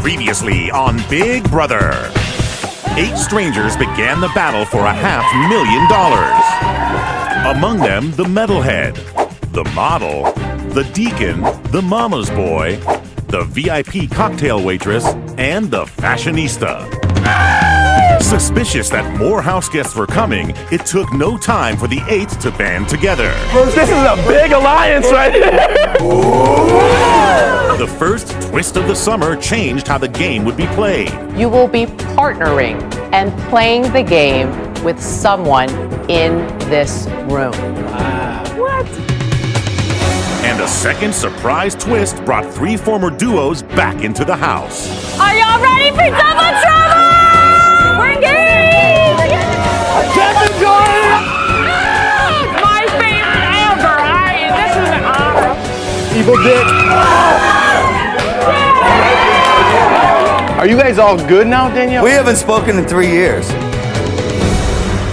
Previously on Big Brother. 8 strangers began the battle for $500,000. Among them, the metalhead, the model, the deacon, the mama's boy, the VIP cocktail waitress, and the fashionista. Suspicious that more house guests were coming, it took no time for the 8 to band together. This is a big alliance right here. The first twist of the summer changed how the game would be played. You will be partnering and playing the game with someone in this room. What? And a second surprise twist brought 3 former duos back into the house. Are y'all ready for double trouble? We're engaged! My favorite ever! This is an honor. Evil Dick. Are you guys all good now, Danielle? We haven't spoken in 3 years.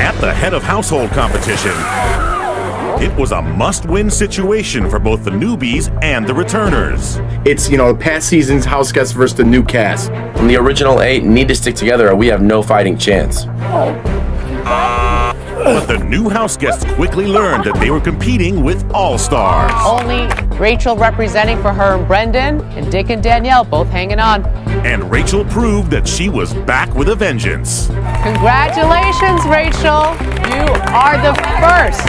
At the head of household competition, it was a must-win situation for both the newbies and the returners. It's, past season's house guests versus the new cast. And the original 8 need to stick together or we have no fighting chance. But the new house guests quickly learned that they were competing with all-stars. Only Rachel representing for her and Brendan, and Dick and Danielle both hanging on. And Rachel proved that she was back with a vengeance. Congratulations, Rachel. You are the first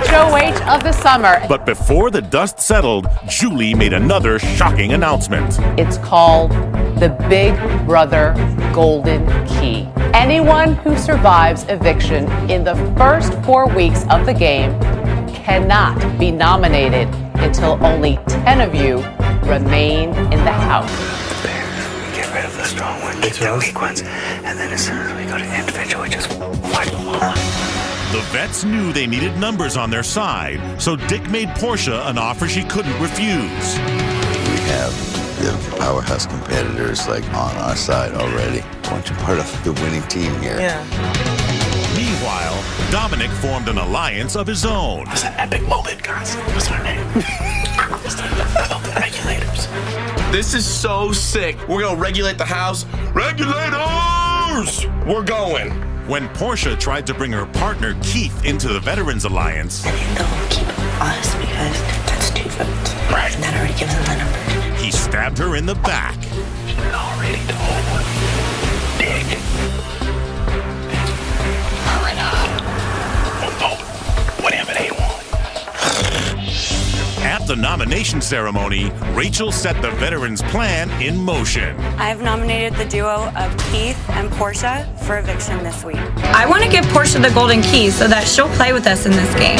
HOH of the summer. But before the dust settled, Julie made another shocking announcement. It's called the Big Brother Golden Key. Anyone who survives eviction in the first 4 weeks of the game cannot be nominated until only 10 of you remain in the house. Get rid of the strong ones, keep the weak ones, and then as soon as we go to individual, we just wipe them all. The vets knew they needed numbers on their side, so Dick made Portia an offer she couldn't refuse. We have the powerhouse competitors on our side already. Why don't you part of the winning team here? Yeah. Meanwhile, Dominic formed an alliance of his own. What's that epic moment, guys? What's our name? It's the regulators. This is so sick. We're gonna regulate the house. Regulators! We're going. When Portia tried to bring her partner Keith into the Veterans Alliance, I think they'll keep us because that's 2 votes. Right. And that already gives them the number. he stabbed her in the back. She's already told Dick. Whatever they want. At the nomination ceremony, Rachel set the veterans' plan in motion. I've nominated the duo of Keith and Portia for eviction this week. I want to give Portia the golden key so that she'll play with us in this game.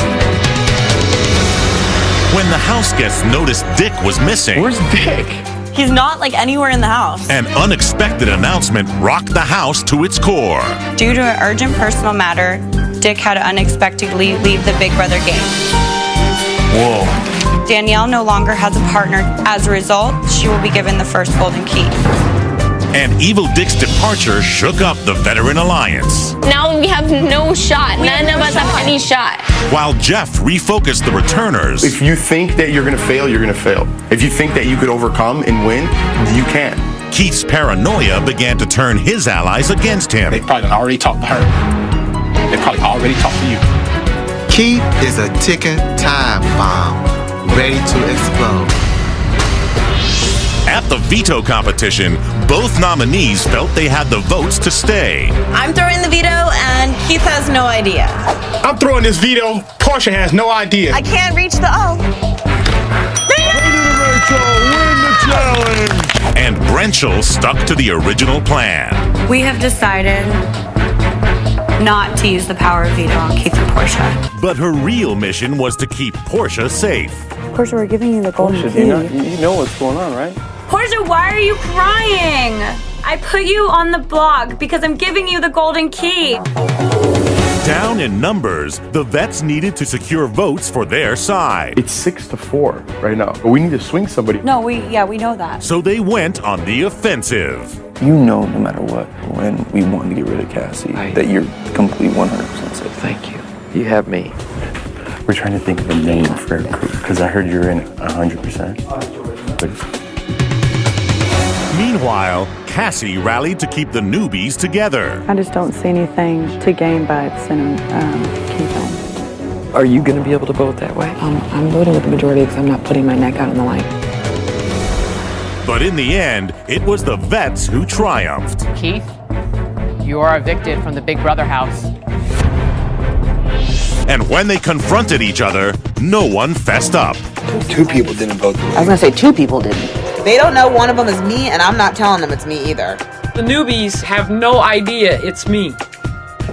When the house guests noticed Dick was missing, Where's Dick? He's not anywhere in the house. an unexpected announcement rocked the house to its core. Due to an urgent personal matter, Dick had to unexpectedly leave the Big Brother game. Whoa. Danielle no longer has a partner. As a result, she will be given the first golden key. And Evil Dick's departure shook up the veteran alliance. Now we have no shot. None of us have any shot. While Jeff refocused the returners, If you think that you're gonna fail, you're gonna fail. If you think that you could overcome and win, you can. Keith's paranoia began to turn his allies against him. They probably already talked to her. They probably already talked to you. Keith is a ticking time bomb, ready to explode. At the veto competition, both nominees felt they had the votes to stay. I'm throwing the veto, and Keith has no idea. I'm throwing this veto. Portia has no idea. I can't reach the O. And Brenchel stuck to the original plan. We have decided not to use the power of veto on Keith and Portia. But her real mission was to keep Portia safe. Portia, we're giving you the golden key. You know what's going on, right? Portia, why are you crying? I put you on the block because I'm giving you the golden key. Down in numbers, the vets needed to secure votes for their side. It's 6-4 right now. But we need to swing somebody. No, we know that. So they went on the offensive. You know, no matter what, when we wanted to get rid of Cassie, that you're complete 100% safe. Thank you. You have me. We're trying to think of a name for a crew, because I heard you're in 100%. But Meanwhile, Meanwhile, Cassie rallied to keep the newbies together. I just don't see anything to gain by sending Keith home. Are you going to be able to vote that way? I'm voting with the majority because I'm not putting my neck out on the line. But in the end, it was the vets who triumphed. Keith, you are evicted from the Big Brother house. And when they confronted each other, no one fessed up. 2 people didn't vote the way. I was going to say 2 people didn't. They don't know one of them is me, and I'm not telling them it's me either. The newbies have no idea it's me.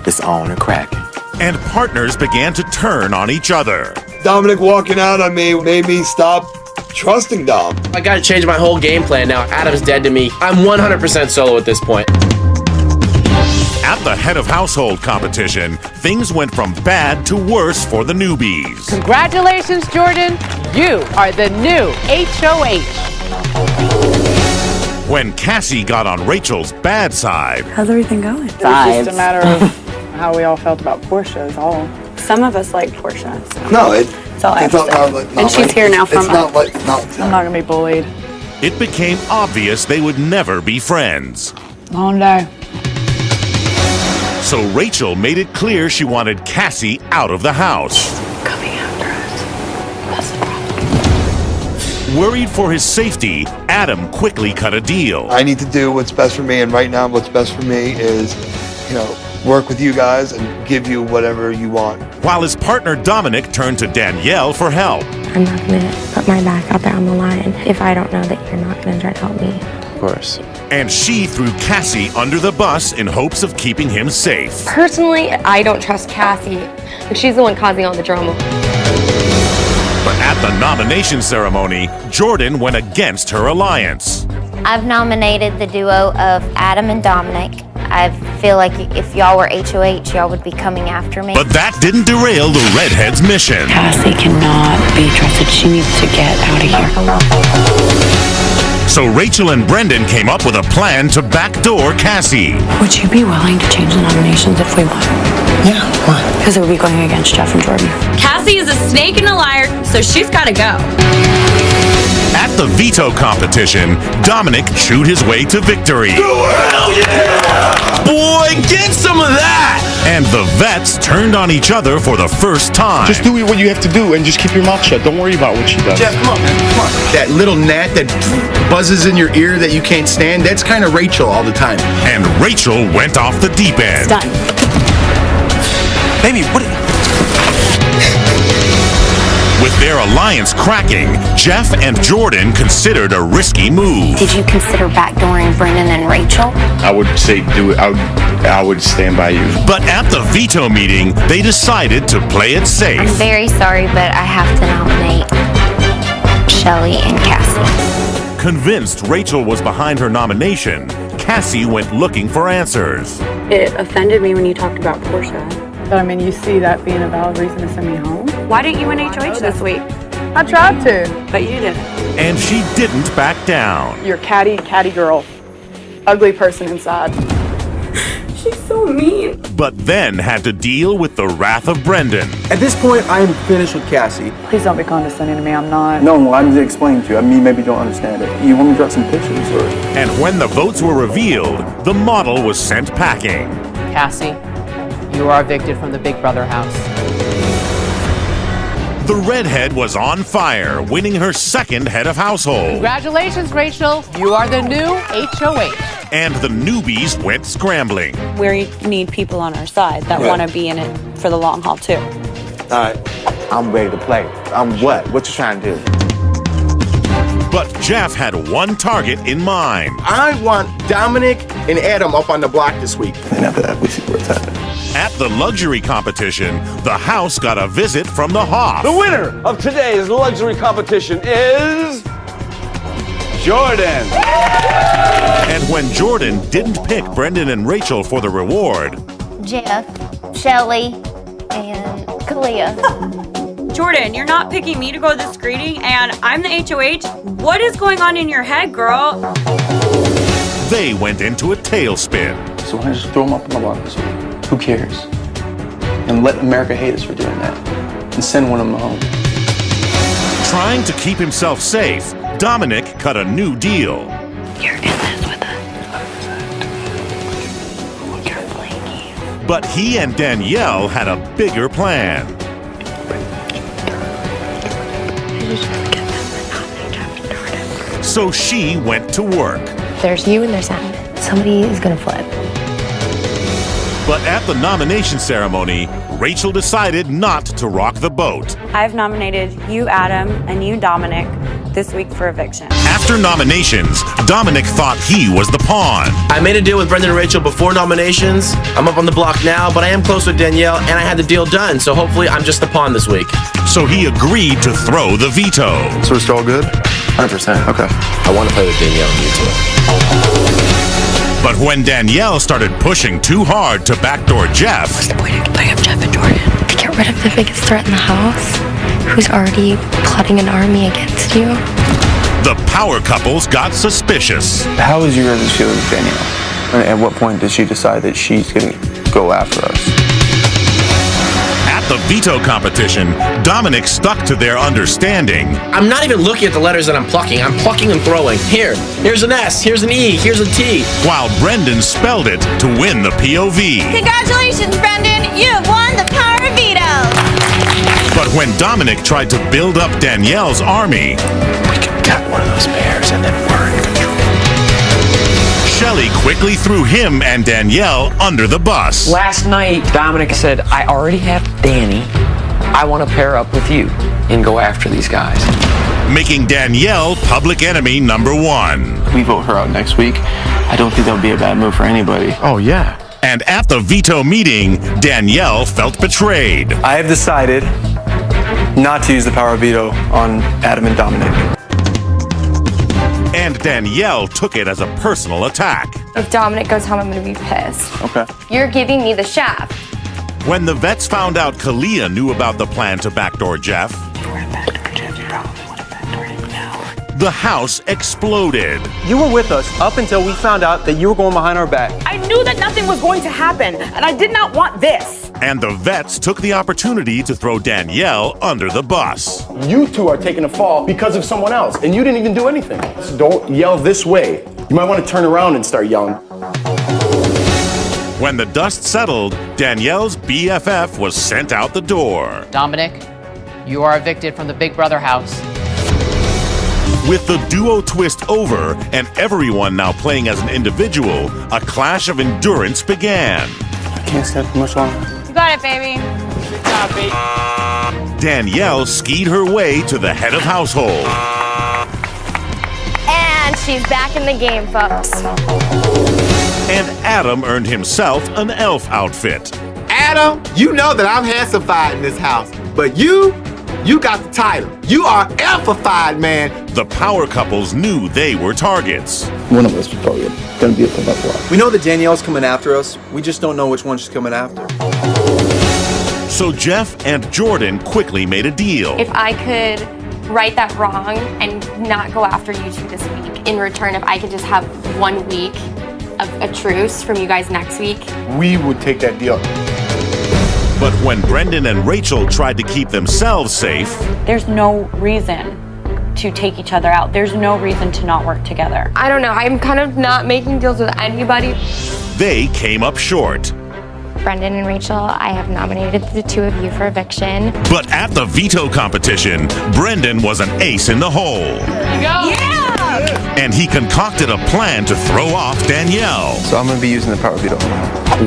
It's on and cracking. And partners began to turn on each other. Dominic walking out on me made me stop trusting Dom. I gotta change my whole game plan now. Adam's dead to me. I'm 100% solo at this point. At the head of household competition, things went from bad to worse for the newbies. Congratulations, Jordan. You are the new HOH. When Cassie got on Rachel's bad side, How's everything going? It's just a matter of how we all felt about Portia is all. Some of us like Portia. So. No, That's all I have to say. And she's here now from us. I'm not going to be bullied. it became obvious they would never be friends. Long day. So Rachel made it clear she wanted Cassie out of the house. Coming after us. That's the problem. Worried for his safety, Adam quickly cut a deal. I need to do what's best for me, and right now what's best for me is, work with you guys and give you whatever you want. While his partner Dominic turned to Danielle for help. I'm not going to put my back out there on the line if I don't know that you're not going to try to help me. Of course. And she threw Cassie under the bus in hopes of keeping him safe. Personally, I don't trust Cassie, and she's the one causing all the drama. But at the nomination ceremony, Jordan went against her alliance. I've nominated the duo of Adam and Dominic. I feel like if y'all were HOH, y'all would be coming after me. But that didn't derail the Redhead's mission. Cassie cannot be trusted. She needs to get out of here. So Rachel and Brendan came up with a plan to backdoor Cassie. Would you be willing to change the nominations if we won? Yeah, why? Because it would be going against Jeff and Jordan. Cassie is a snake and a liar, so she's got to go. At the veto competition, Dominic chewed his way to victory. Hell yeah! Boy, get some of that! And the vets turned on each other for the first time. Just do what you have to do and just keep your mouth shut. Don't worry about what she does. Jeff, come on, man. Come on. That little gnat that buzzes in your ear that you can't stand, that's kind of Rachel all the time. And Rachel went off the deep end. Done. Baby, what? With their alliance cracking, Jeff and Jordan considered a risky move. Did you consider backdooring Brendan and Rachel? I would say do it. I would stand by you. But at the veto meeting, they decided to play it safe. I'm very sorry, but I have to nominate Shelly and Cassie. Convinced Rachel was behind her nomination, Cassie went looking for answers. It offended me when you talked about Portia. But I mean, you see that being a valid reason to send me home? Why didn't you win HOH this week? I tried to. But you didn't. And she didn't back down. You're catty girl. Ugly person inside. She's so mean. But then had to deal with the wrath of Brendan. At this point, I am finished with Cassie. Please don't be condescending to me. I'm not. No, I need to explain to you. I mean, maybe you don't understand it. You want me to draw some pictures, or? And when the votes were revealed, the model was sent packing. Cassie, you are evicted from the Big Brother house. The redhead was on fire, winning her second head of household. Congratulations, Rachel. You are the new HOH. And the newbies went scrambling. We need people on our side that want to be in it for the long haul, too. All right. I'm ready to play. I'm what? What you trying to do? But Jeff had one target in mind. I want Dominic and Adam up on the block this week. And after that, we see where it's at. At the luxury competition, the house got a visit from the Hoff. The winner of today's luxury competition is Jordan. And when Jordan didn't pick Brendan and Rachel for the reward, Jeff, Shelly, and Kalia. Jordan, you're not picking me to go to this greeting, and I'm the HOH. What is going on in your head, girl? they went into a tailspin. So why don't you just throw them up on the block this week? Who cares? And let America hate us for doing that. And send one of them home. Trying to keep himself safe, Dominic cut a new deal. You're in this with But he and Danielle had a bigger plan. So she went to work. There's you and there's Adam. Somebody is gonna flip. But at the nomination ceremony, Rachel decided not to rock the boat. I've nominated you, Adam, and you, Dominic, this week for eviction. After nominations, Dominic thought he was the pawn. I made a deal with Brendan and Rachel before nominations. I'm up on the block now, but I am close with Danielle, and I had the deal done, so hopefully I'm just the pawn this week. So he agreed to throw the veto. So it's all good? 100%. Okay. I want to play with Danielle and you too. But when Danielle started pushing too hard to backdoor Jeff... What's the point of putting up Jeff and Jordan? To get rid of the biggest threat in the house? Who's already plotting an army against you? The power couples got suspicious. How was your guys' feeling with Danielle? And at what point did she decide that she's going to go after us? At the veto competition, Dominic stuck to their understanding. I'm not even looking at the letters that I'm plucking. I'm plucking and throwing. Here's an S, here's an E, here's a T. While Brendan spelled it to win the POV. Congratulations, Brendan! You have won the power of veto! But when Dominic tried to build up Danielle's army... We can get one of those bears and then we're in control. Shelley quickly threw him and Danielle under the bus. Last night, Dominic said, I already have Danny. I want to pair up with you and go after these guys. Making Danielle public enemy number 1. We vote her out next week. I don't think that would be a bad move for anybody. Oh, yeah. And at the veto meeting, Danielle felt betrayed. I have decided not to use the power of veto on Adam and Dominic. And Danielle took it as a personal attack. If Dominic goes home, I'm gonna be pissed. Okay. You're giving me the shaft. When the vets found out Kalia knew about the plan to backdoor Jeff, the house exploded. You were with us up until we found out that you were going behind our back. I knew that nothing was going to happen, and I did not want this. And the vets took the opportunity to throw Danielle under the bus. You two are taking a fall because of someone else, and you didn't even do anything. So don't yell this way. You might want to turn around and start yelling. When the dust settled, Danielle's BFF was sent out the door. Dominic, you are evicted from the Big Brother house. With the duo twist over and everyone now playing as an individual, a clash of endurance began. I can't stand for much longer. You got it, baby. Danielle skied her way to the head of household. And she's back in the game, folks. And Adam earned himself an elf outfit. Adam, you know that I'm handsome-fied in this house, but you got the title. You are elfified, man. The power couples knew they were targets. One of us is probably going to be up on that block. We know that Danielle's coming after us. We just don't know which one she's coming after. So Jeff and Jordan quickly made a deal. If I could right that wrong and not go after you two this week, in return, if I could just have 1 week of a truce from you guys next week. We would take that deal. But when Brendan and Rachel tried to keep themselves safe, There's no reason to take each other out. There's no reason to not work together. I don't know. I'm kind of not making deals with anybody. they came up short. Brendan and Rachel, I have nominated the two of you for eviction. But at the veto competition, Brendan was an ace in the hole. There you go. Yeah! And he concocted a plan to throw off Danielle. So I'm going to be using the power veto.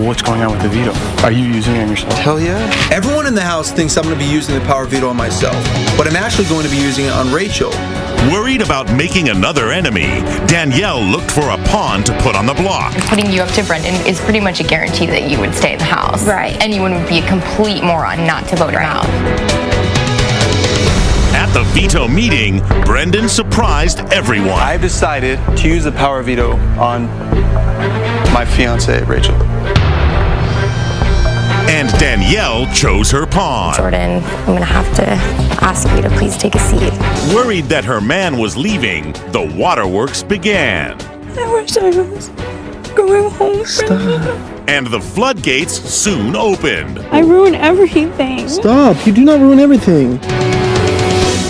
What's going on with the veto? Are you using it on yourself? Hell yeah. Everyone in the house thinks I'm going to be using the power veto on myself, but I'm actually going to be using it on Rachel. Worried about making another enemy, Danielle looked for a pawn to put on the block. Putting you up to Brendan is pretty much a guarantee that you would stay in the house. Right. Anyone would be a complete moron not to vote him out. At the veto meeting, Brendan surprised everyone. I've decided to use the power veto on my fiancée, Rachel. And Danielle chose her pawn. Jordan, I'm gonna have to ask you to please take a seat. Worried that her man was leaving, the waterworks began. I wish I was going home. Stop. And the floodgates soon opened. I ruined everything. Stop, you do not ruin everything.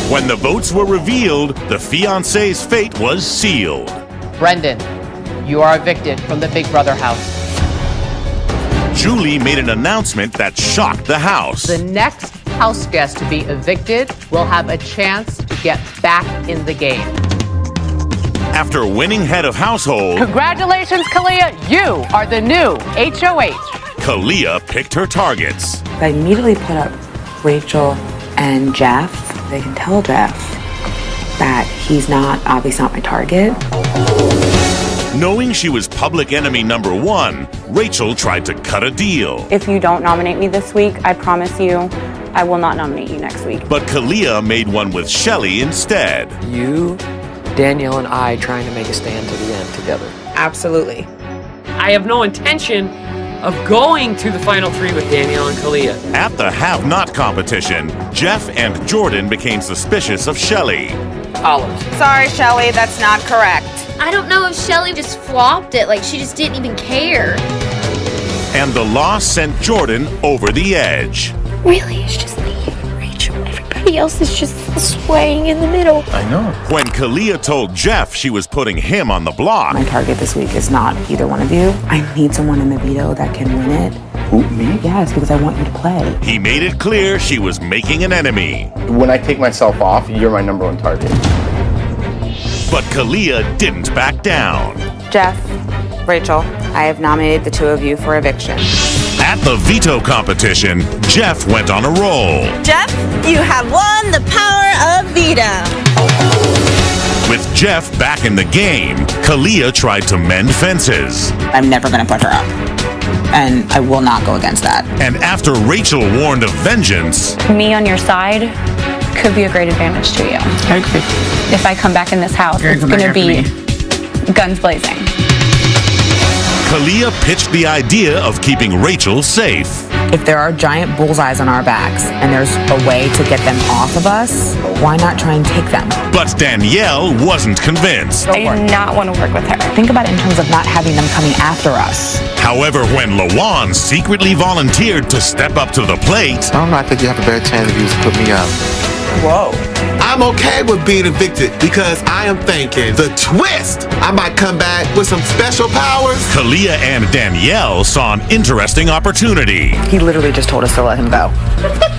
When the votes were revealed, the fiancé's fate was sealed. Brendan, you are evicted from the Big Brother house. Julie made an announcement that shocked the house. The next house guest to be evicted will have a chance to get back in the game. After winning head of household, Congratulations, Kalia. You are the new HOH. Kalia picked her targets. I immediately put up Rachel and Jeff. They can tell Jeff that he's obviously not my target. Knowing she was public enemy number 1, Rachel tried to cut a deal. If you don't nominate me this week, I promise you, I will not nominate you next week. But Kalia made one with Shelly instead. You, Danielle, and I trying to make a stand to the end together. Absolutely. I have no intention of going to the final 3 with Danielle and Kalia. At the have-not competition, Jeff and Jordan became suspicious of Shelly. Olive. Sorry, Shelly, that's not correct. I don't know if Shelly just flopped it, like she just didn't even care. And the loss sent Jordan over the edge. Really, it's just me and Rachel. Everybody else is just swaying in the middle. I know. When Kalia told Jeff she was putting him on the block, My target this week is not either one of you. I need someone in the veto that can win it. Who, me? Yes, because I want you to play. he made it clear she was making an enemy. When I take myself off, you're my number 1 target. But Kalia didn't back down. Jeff, Rachel, I have nominated the 2 of you for eviction. At the veto competition, Jeff went on a roll. Jeff, you have won the power of veto. With Jeff back in the game, Kalia tried to mend fences. I'm never going to put her up. And I will not go against that. And after Rachel warned of vengeance, Me on your side could be a great advantage to you. I agree. If I come back in this house, it's going to be guns blazing. Kalia pitched the idea of keeping Rachel safe. If there are giant bullseyes on our backs and there's a way to get them off of us, why not try and take them? But Danielle wasn't convinced. I do not want to work with her. Think about it in terms of not having them coming after us. However, when Lawan secretly volunteered to step up to the plate, I think you have a better chance if you just put me up. Whoa. I'm okay with being evicted because I am thinking the twist. I might come back with some special powers. Kalia and Danielle saw an interesting opportunity. He literally just told us to let him go.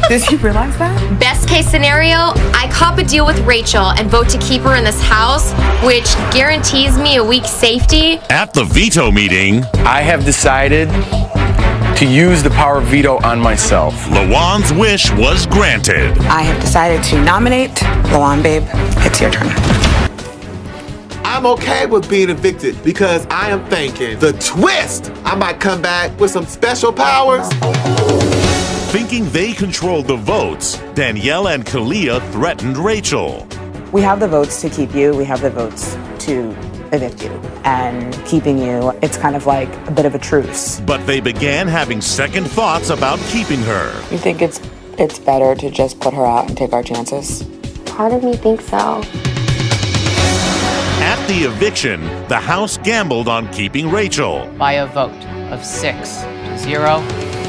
Did he realize that? Best case scenario, I cop a deal with Rachel and vote to keep her in this house, which guarantees me a week's safety. At the veto meeting, I have decided to use the power of veto on myself. Lawan's wish was granted. I have decided to nominate Lawan, babe. It's your turn. I'm okay with being evicted because I am thinking the twist. I might come back with some special powers. Thinking they controlled the votes, Danielle and Kalia threatened Rachel. We have the votes to keep you. We have the votes to evict you. And keeping you, it's kind of like a bit of a truce. But they began having second thoughts about keeping her. You think it's better to just put her out and take our chances? Part of me thinks so. At the eviction, the house gambled on keeping Rachel. By a vote of 6-0,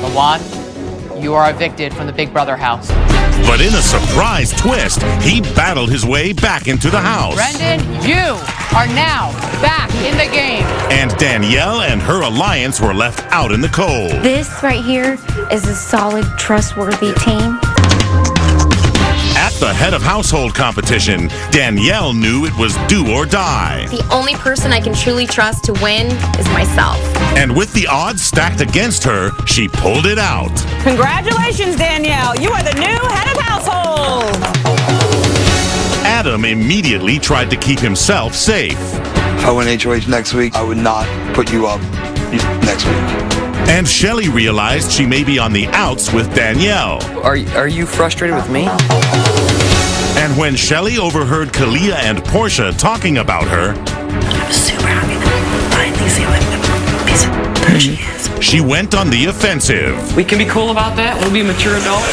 Lawan, you are evicted from the Big Brother house. But in a surprise twist, he battled his way back into the house. Brendan, you are now back in the game. And Danielle and her alliance were left out in the cold. This right here is a solid, trustworthy team. At the head of household competition, Danielle knew it was do or die. The only person I can truly trust to win is myself. And with the odds stacked against her, she pulled it out. Congratulations, Danielle. You are the new head of household. Adam immediately tried to keep himself safe. If I win HOH next week, I would not put you up next week. And Shelly realized she may be on the outs with Danielle. Are you frustrated with me? And when Shelly overheard Kalia and Portia talking about her, I'm super happy to finally see what piece of dirt she is. she went on the offensive. We can be cool about that. We'll be mature adults.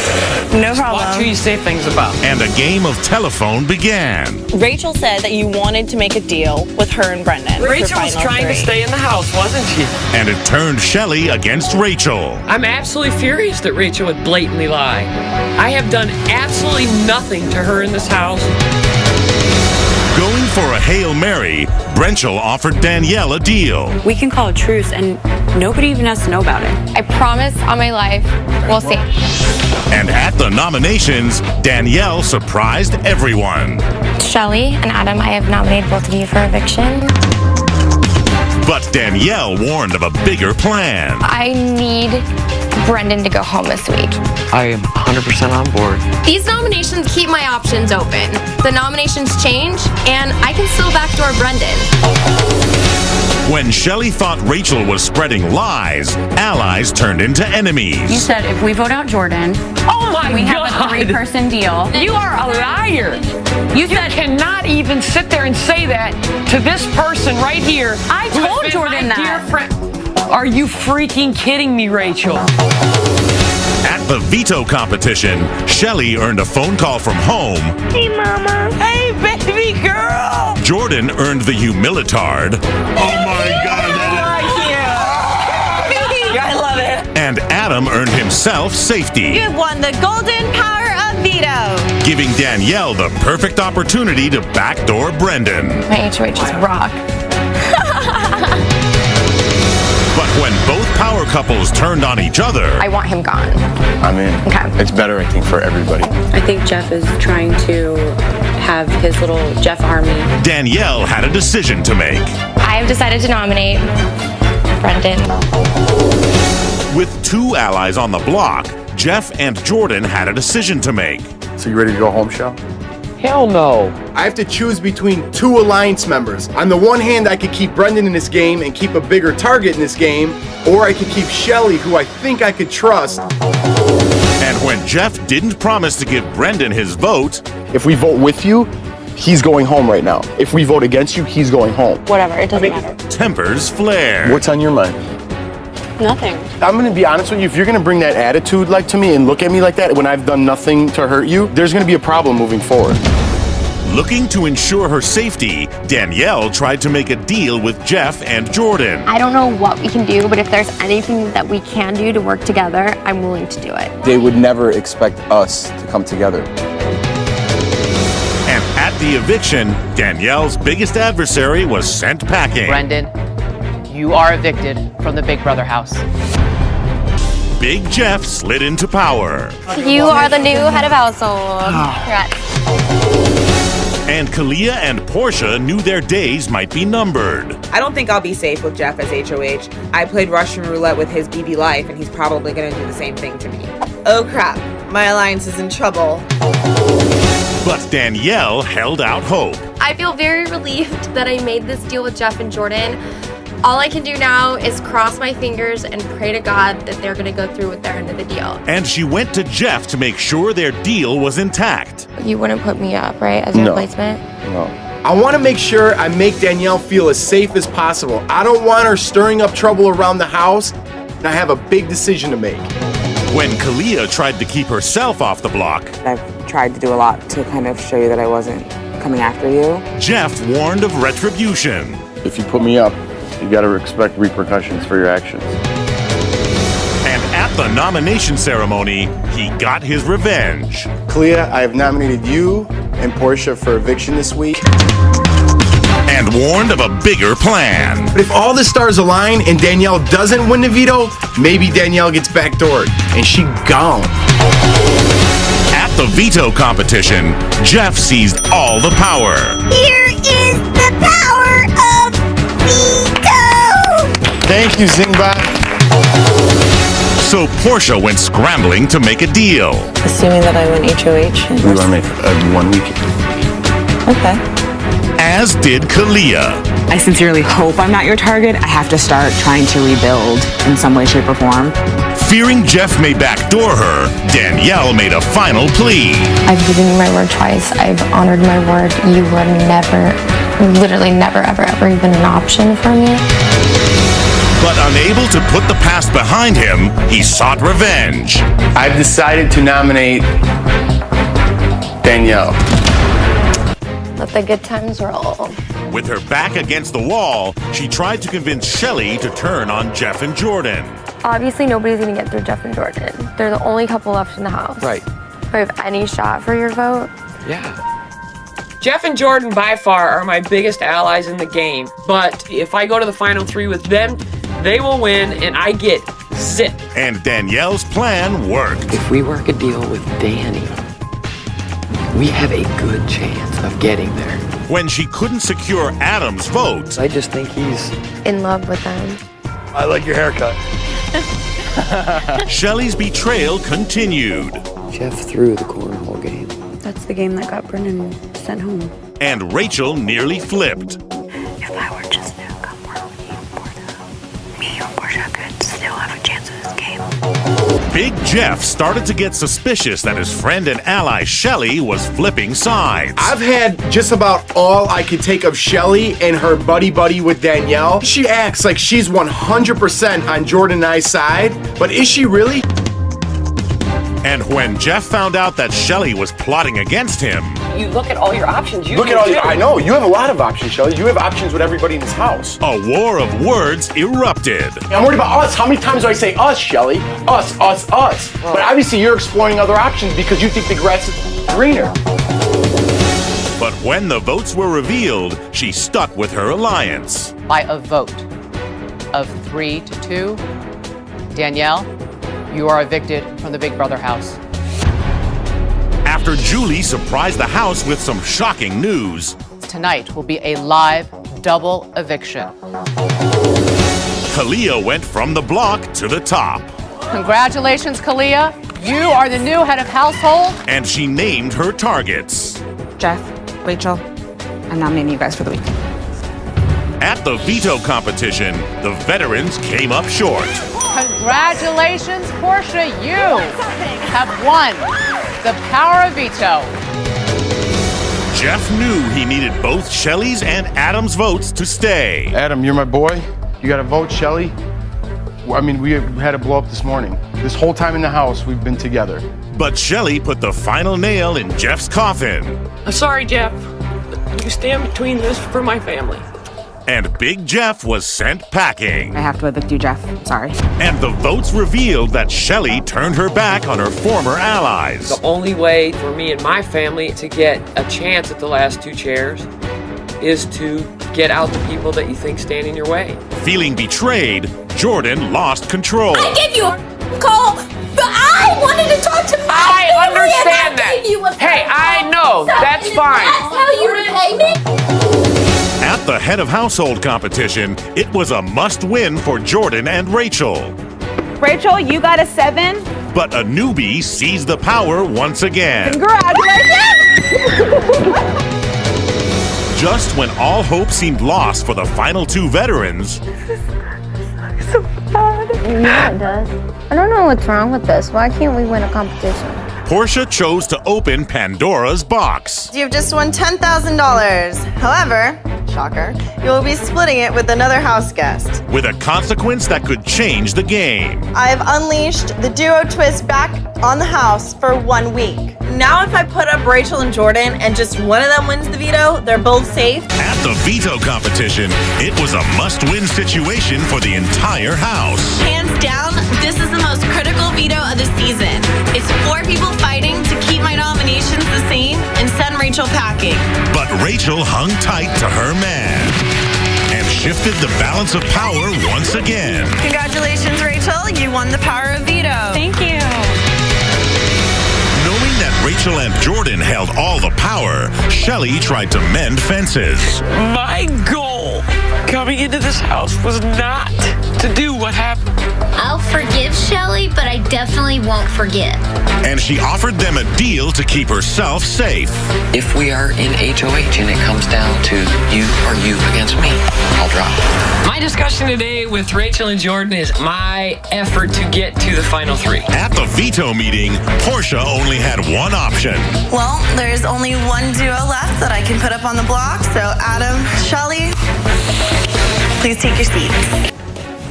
No problem. Watch who you say things about. And a game of telephone began. Rachel said that you wanted to make a deal with her and Brendan. Rachel was trying to stay in the house, wasn't she? And it turned Shelly against Rachel. I'm absolutely furious that Rachel would blatantly lie. I have done absolutely nothing to her in this house. Going for a Hail Mary, Brenchel offered Danielle a deal. We can call a truce, and Nobody even has to know about it. I promise on my life, we'll see. And at the nominations, Danielle surprised everyone. Shelly and Adam, I have nominated both of you for eviction. But Danielle warned of a bigger plan. I need Brendan to go home this week. I am 100% on board. These nominations keep my options open. The nominations change, and I can still backdoor Brendan. When Shelley thought Rachel was spreading lies, allies turned into enemies. You said if we vote out Jordan, Oh my we God! have a 3-person deal. You are a liar. You You said cannot even sit there and say that to this person right here. I who has told been Jordan my that. Dear friend. Are you freaking kidding me, Rachel? At the veto competition, Shelley earned a phone call from home. Hey, Mama. Hey, baby girl. Jordan earned the humilitard. Oh my God. I love it. And Adam earned himself safety, You've won the golden power of veto. giving Danielle the perfect opportunity to backdoor Brendan. My HOH is rock. But when both power couples turned on each other, I want him gone. I'm in. Okay. It's better, I think, for everybody. I think Jeff is trying to have his little Jeff army. Danielle had a decision to make. I have decided to nominate Brendan. With 2 allies on the block, Jeff and Jordan had a decision to make. So you ready to go home, Shell? Hell no. I have to choose between 2 alliance members. On the one hand, I could keep Brendan in this game and keep a bigger target in this game, or I could keep Shelley, who I think I could trust. And when Jeff didn't promise to give Brendan his vote, If we vote with you, he's going home right now. If we vote against you, he's going home. Whatever, it doesn't matter. tempers flared. What's on your mind? Nothing. I'm gonna be honest with you, if you're gonna bring that attitude like to me and look at me like that when I've done nothing to hurt you, there's gonna be a problem moving forward. Looking to ensure her safety, Danielle tried to make a deal with Jeff and Jordan. I don't know what we can do, but if there's anything that we can do to work together, I'm willing to do it. They would never expect us to come together. And at the eviction, Danielle's biggest adversary was sent packing. Brendan, you are evicted from the Big Brother house. Big Jeff slid into power. You are the new head of household. Congrats. And Kalia and Portia knew their days might be numbered. I don't think I'll be safe with Jeff as HOH. I played Russian roulette with his BB life, and he's probably gonna do the same thing to me. Oh crap, my alliance is in trouble. But Danielle held out hope. I feel very relieved that I made this deal with Jeff and Jordan. All I can do now is cross my fingers and pray to God that they're gonna go through with their end of the deal. And she went to Jeff to make sure their deal was intact. You wouldn't put me up, right, as your replacement? No. I want to make sure I make Danielle feel as safe as possible. I don't want her stirring up trouble around the house, and I have a big decision to make. When Kalia tried to keep herself off the block, I've tried to do a lot to kind of show you that I wasn't coming after you. Jeff warned of retribution. If you put me up, you got to expect repercussions for your actions. And at the nomination ceremony, he got his revenge. Kalia, I have nominated you and Portia for eviction this week. And warned of a bigger plan. But if all the stars align and Danielle doesn't win the veto, maybe Danielle gets backdoored and she gone. At the veto competition, Jeff seized all the power. Here is the power of veto! Thank you, Zingbot. So Portia went scrambling to make a deal. Assuming that I win HOH. We want to make 1 week. Okay. As did Kalia. I sincerely hope I'm not your target. I have to start trying to rebuild in some way, shape, or form. Fearing Jeff may backdoor her, Danielle made a final plea. I've given you my word twice. I've honored my word. You were never, literally never, ever, ever even an option for me. But unable to put the past behind him, he sought revenge. I've decided to nominate Danielle. Let the good times roll. With her back against the wall, she tried to convince Shelley to turn on Jeff and Jordan. Obviously, nobody's gonna get through Jeff and Jordan. They're the only couple left in the house. Right. Do I have any shot for your vote? Yeah. Jeff and Jordan by far are my biggest allies in the game. But if I go to the final 3 with them, they will win, and I get zip. And Danielle's plan worked. If we work a deal with Danny, we have a good chance of getting there. When she couldn't secure Adam's vote, I just think he's in love with them. I like your haircut. Shelley's betrayal continued. Jeff threw the cornhole game. That's the game that got Brennan sent home. And Rachel nearly flipped. If I were just to come work with you, me or Portia could still have a chance in this game. Big Jeff started to get suspicious that his friend and ally Shelley was flipping sides. I've had just about all I could take of Shelley and her buddy with Danielle. She acts like she's 100% on Jordan and I's side, but is she really? And when Jeff found out that Shelley was plotting against him, you look at all your options. Look at all your, I know, you have a lot of options, Shelley. You have options with everybody in this house. a war of words erupted. I'm worried about us. How many times do I say us, Shelley? Us. But obviously you're exploring other options because you think the grass is greener. But when the votes were revealed, she stuck with her alliance. By a vote of 3-2, Danielle, you are evicted from the Big Brother house. After Julie surprised the house with some shocking news, Tonight will be a live double eviction. Kalia went from the block to the top. Congratulations, Kalia. You are the new head of household. And she named her targets. Jeff, Rachel, I'm nominating you guys for the week. At the veto competition, the veterans came up short. Congratulations, Portia. You have won the power of veto. Jeff knew he needed both Shelley's and Adam's votes to stay. Adam, you're my boy. You got to vote, Shelley. I mean, we had a blow up this morning. This whole time in the house, we've been together. But Shelley put the final nail in Jeff's coffin. I'm sorry, Jeff. You stand between this for my family. And Big Jeff was sent packing. I have to evict you, Jeff. Sorry. And the votes revealed that Shelley turned her back on her former allies. The only way for me and my family to get a chance at the last two chairs is to get out the people that you think stand in your way. Feeling betrayed, Jordan lost control. I gave you a call, but I wanted to talk to my I family understand and that. I gave you a Hey, phone I call. know. That's fine. That's how you repay me? At the head of household competition, it was a must-win for Jordan and Rachel. Rachel, you got a 7. But a newbie seized the power once again. Congratulations! Just when all hope seemed lost for the final two veterans, So bad. Yeah, it does. I don't know what's wrong with us. Why can't we win a competition? Portia chose to open Pandora's box. You've just won $10,000. However, shocker, you will be splitting it with another house guest. With a consequence that could change the game. I have unleashed the duo twist back on the house for 1 week. Now if I put up Rachel and Jordan and just one of them wins the veto, they're both safe. At the veto competition, it was a must-win situation for the entire house. Hands down, this is the most critical veto of the season. It's 4 people fighting to keep my nominations the same and send Rachel packing. But Rachel hung tight to her man and shifted the balance of power once again. Congratulations, Rachel. You won the power of veto. Thank you. Knowing that Rachel and Jordan held all the power, Shelley tried to mend fences. My goal coming into this house was not to do what happened. I'll forgive Shelley, but I definitely won't forget. And she offered them a deal to keep herself safe. If we are in HOH and it comes down to you or you against me, I'll drop. My discussion today with Rachel and Jordan is my effort to get to the final 3. At the veto meeting, Portia only had one option. Well, there's only one duo left that I can put up on the block. So Adam, Shelley, please take your seats.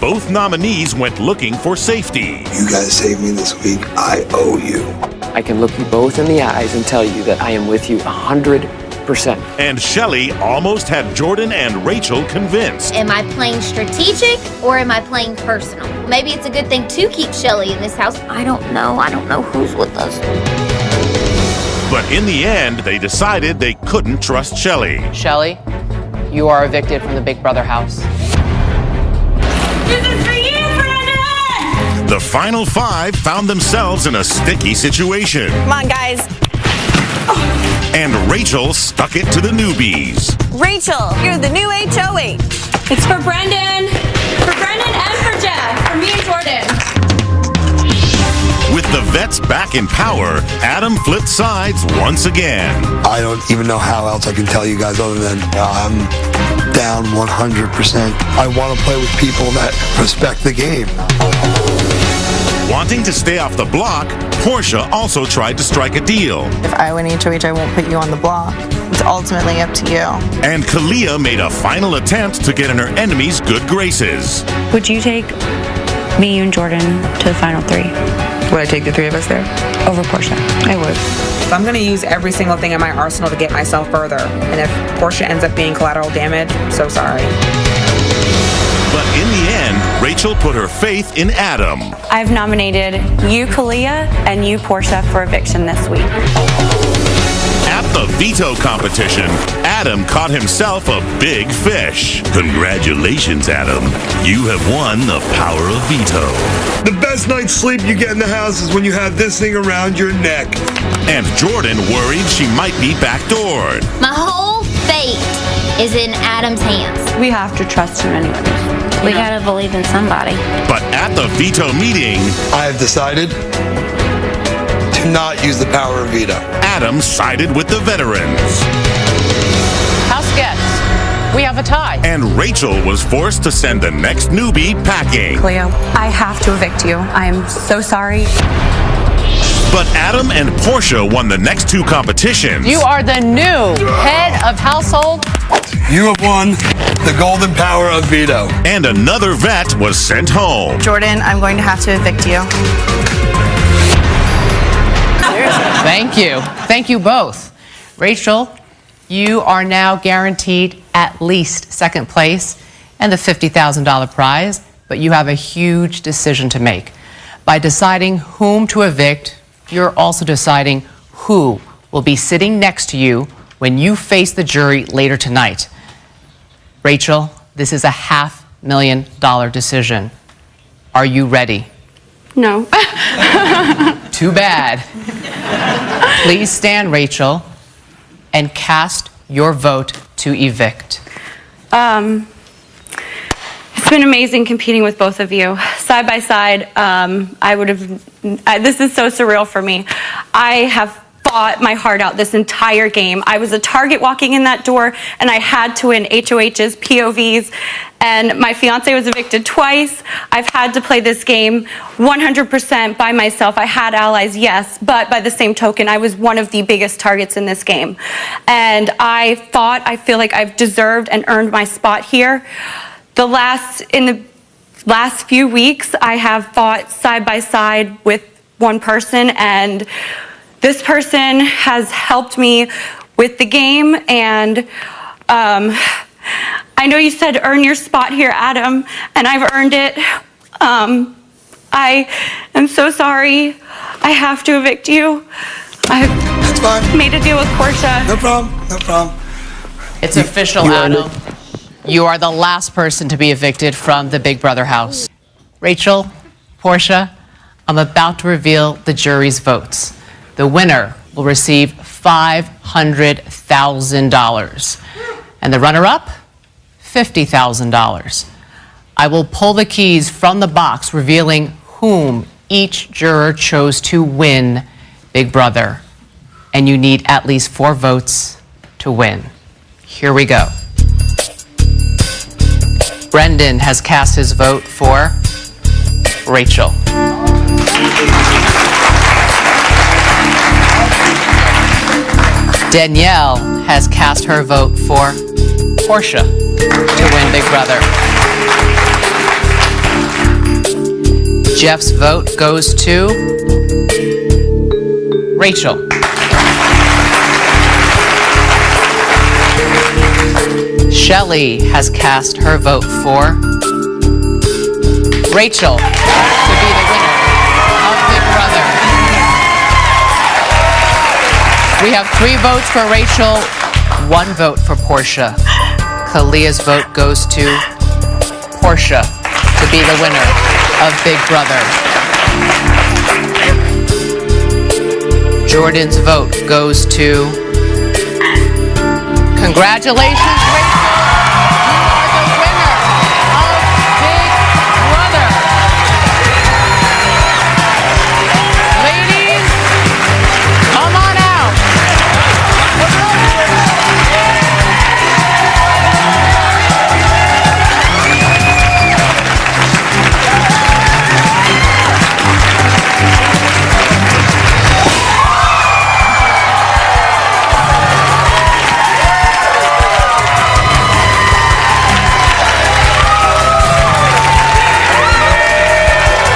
Both nominees went looking for safety. You guys saved me this week. I owe you. I can look you both in the eyes and tell you that I am with you 100%. And Shelley almost had Jordan and Rachel convinced. Am I playing strategic or am I playing personal? Maybe it's a good thing to keep Shelley in this house. I don't know. I don't know who's with us. But in the end, they decided they couldn't trust Shelley. Shelley, you are evicted from the Big Brother house. This is final 5 found themselves in a sticky situation. Come on, guys. And Rachel stuck it to the newbies. Rachel, you're the new HOH. It's for Brendan. For Brendan and for Jeff. For me and Jordan. With the vets back in power, Adam flipped sides once again. I don't even know how else I can tell you guys other than I'm down 100%. I want to play with people that respect the game. Wanting to stay off the block, Portia also tried to strike a deal. If I win HOH, I won't put you on the block. It's ultimately up to you. And Kalia made a final attempt to get in her enemy's good graces. Would you take me, you, and Jordan to the final 3? Would I take the 3 of us there? Over Portia. I would. If I'm going to use every single thing in my arsenal to get myself further, and if Portia ends up being collateral damage, I'm so sorry. But in the end, Rachel put her faith in Adam. I've nominated you, Kalia, and you, Portia, for eviction this week. At the veto competition, Adam caught himself a big fish. Congratulations, Adam. You have won the power of veto. The best night's sleep you get in the house is when you have this thing around your neck. And Jordan worried she might be backdoored. My whole fate is in Adam's hands. We have to trust him anyways. We gotta believe in somebody. But at the veto meeting, I have decided to not use the power of veto. Adam sided with the veterans. House guests, we have a tie. And Rachel was forced to send the next newbie packing. Cleo, I have to evict you. I am so sorry. But Adam and Portia won the next 2 competitions. You are the new head of household. You have won the golden power of veto. And another vet was sent home. Jordan, I'm going to have to evict you. Thank you. Thank you both. Rachel, you are now guaranteed at least second place and the $50,000 prize, but you have a huge decision to make. By deciding whom to evict, you're also deciding who will be sitting next to you when you face the jury later tonight. Rachel, this is a $500,000 decision. Are you ready? No. Too bad. Please stand, Rachel, and cast your vote to evict. It's been amazing competing with both of you. Side by side, this is so surreal for me. I have fought my heart out this entire game. I was a target walking in that door, and I had to win HOHs, POVs, and my fiance was evicted twice. I've had to play this game 100% by myself. I had allies, yes, but by the same token, I was one of the biggest targets in this game. And I feel like I've deserved and earned my spot here. In the last few weeks, I have fought side by side with one person, and this person has helped me with the game, and I know you said earn your spot here, Adam, and I've earned it. I am so sorry. I have to evict you. That's fine. Made a deal with Portia. No problem. No problem. It's official, Adam. You are the last person to be evicted from the Big Brother house. Rachel, Portia, I'm about to reveal the jury's votes. The winner will receive $500,000. And the runner-up, $50,000. I will pull the keys from the box, revealing whom each juror chose to win Big Brother. And you need at least 4 votes to win. Here we go. Brendan has cast his vote for Rachel. Danielle has cast her vote for Portia to win Big Brother. Jeff's vote goes to Rachel. Shelley has cast her vote for Rachel to be the winner of Big Brother. We have 3 votes for Rachel, 1 vote for Portia. Kalia's vote goes to Portia to be the winner of Big Brother. Jordan's vote goes to... Congratulations, Rachel. You are